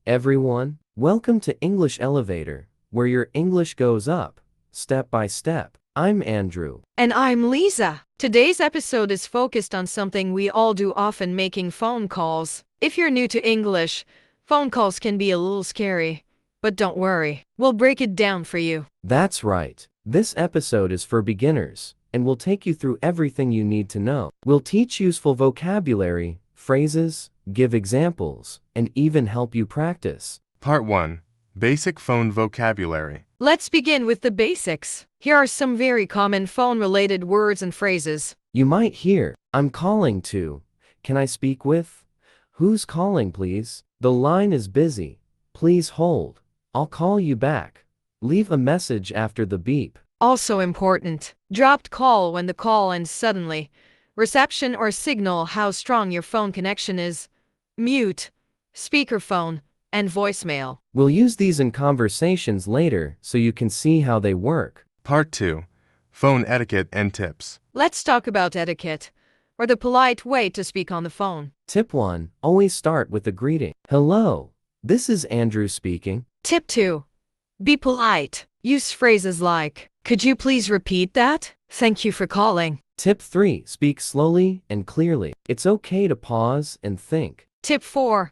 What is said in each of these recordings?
everyone. Welcome to English Elevator, where your English goes up, step by step. I'm Andrew. And I'm Lisa. Today's episode is focused on something we all do often, making phone calls. If you're new to English, phone calls can be a little scary. But don't worry, we'll break it down for you. That's right. This episode is for beginners, and we'll take you through everything you need to know. We'll teach useful vocabulary, phrases, give examples, and even help you practice. Part 1. Basic phone vocabulary. Let's begin with the basics. Here are some very common phone-related words and phrases. You might hear, I'm calling to. Can I speak with? Who's calling, please? The line is busy. Please hold. I'll call you back. Leave a message after the beep. Also important, dropped call when the call ends suddenly. Reception or signal how strong your phone connection is. Mute, speakerphone, and voicemail. We'll use these in conversations later so you can see how they work. Part 2. Phone etiquette and tips. Let's talk about etiquette, or the polite way to speak on the phone. Tip 1. Always start with a greeting. Hello, this is Andrew speaking. Tip 2. Be polite. Use phrases like, could you please repeat that? Thank you for calling. Tip 3. Speak slowly and clearly. It's okay to pause and think. Tip 4.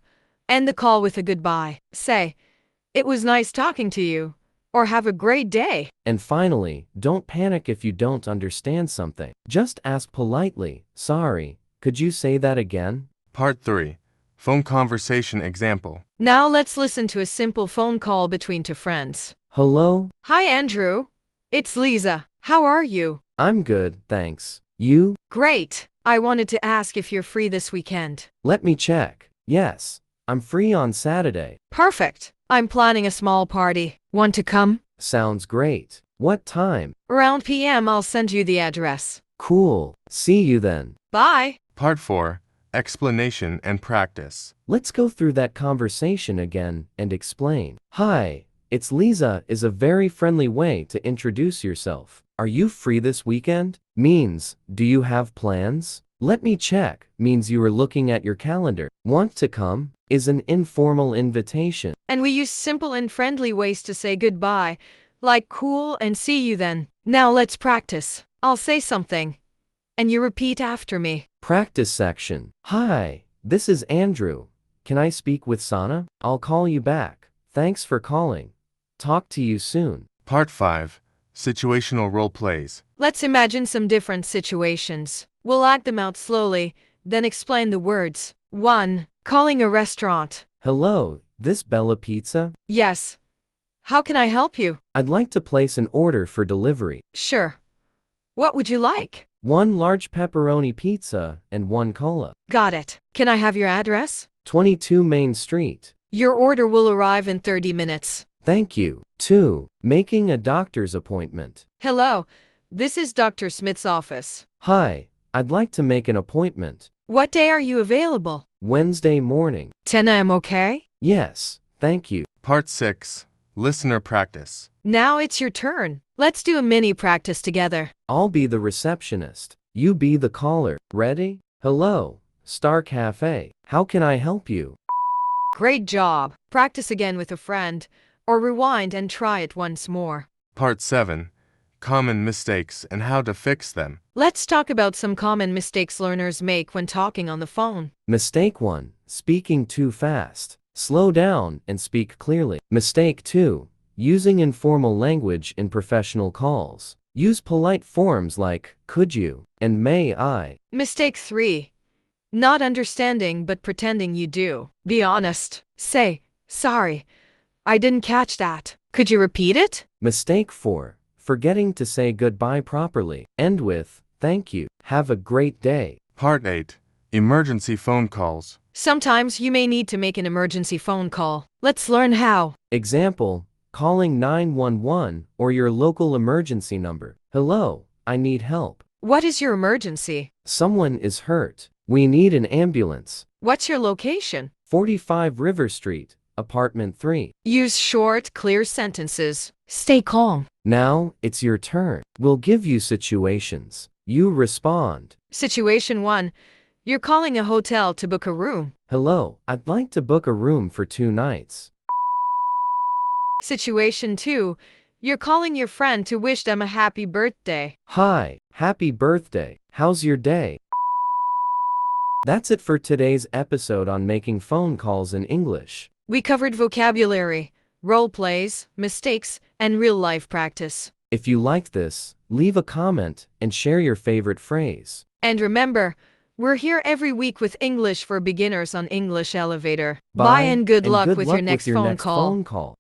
End the call with a goodbye. Say, it was nice talking to you, or have a great day. And finally, don't panic if you don't understand something. Just ask politely, sorry, could you say that again? Part 3. Phone conversation example. Now let's listen to a simple phone call between two friends. Hello? Hi Andrew. It's Lisa. How are you? I'm good, thanks. You? Great. I wanted to ask if you're free this weekend. Let me check. Yes, I'm free on Saturday. Perfect. I'm planning a small party. Want to come? Sounds great. What time? Around PM. I'll send you the address. Cool. See you then. Bye. Part 4. Explanation and practice. Let's go through that conversation again and explain. Hi, it's Lisa is a very friendly way to introduce yourself. Are you free this weekend? Means, do you have plans? Let me check means you are looking at your calendar. Want to come? Is an informal invitation. And we use simple and friendly ways to say goodbye, like cool and see you then. Now let's practice. I'll say something, and you repeat after me. Practice section. Hi, this is Andrew. Can I speak with Sana? I'll call you back. Thanks for calling. Talk to you soon. Part 5. Situational role plays. Let's imagine some different situations. We'll act them out slowly, then explain the words. 1. Calling a restaurant. Hello, this Bella Pizza? Yes. How can I help you? I'd like to place an order for delivery. Sure. What would you like? 1 large pepperoni pizza and 1 cola. Got it. Can I have your address? 22 Main Street. Your order will arrive in 30 minutes. Thank you. 2. Making a doctor's appointment. Hello, this is Dr. Smith's office. Hi, I'd like to make an appointment. What day are you available? Wednesday morning. 10 a.m. okay? Yes, thank you. Part 6. Listener practice. Now it's your turn. Let's do a mini practice together. I'll be the receptionist. You be the caller. Ready? Hello, Star Cafe. How can I help you? Great job. Practice again with a friend, or rewind and try it once more. Part 7. Common mistakes and how to fix them. Let's talk about some common mistakes learners make when talking on the phone. Mistake 1. Speaking too fast. Slow down and speak clearly. Mistake 2. Using informal language in professional calls. Use polite forms like, could you, and may I. Mistake 3. Not understanding but pretending you do. Be honest. Say, sorry, I didn't catch that. Could you repeat it? Mistake 4. Forgetting to say goodbye properly. End with, thank you. Have a great day. Part 8. Emergency phone calls. Sometimes you may need to make an emergency phone call. Let's learn how. Example, calling 911 or your local emergency number. Hello, I need help. What is your emergency? Someone is hurt. We need an ambulance. What's your location? 45 River Street, apartment 3. Use short, clear sentences. Stay calm. Now, it's your turn. We'll give you situations. You respond. Situation 1. You're calling a hotel to book a room. Hello, I'd like to book a room for 2 nights. Situation 2. You're calling your friend to wish them a happy birthday. Hi, happy birthday. How's your day? That's it for today's episode on making phone calls in English. We covered vocabulary, role plays, mistakes, and real-life practice. If you liked this, leave a comment and share your favorite phrase. And remember, we're here every week with English for Beginners on English Elevator. Bye And good luck with your next phone call. phone call.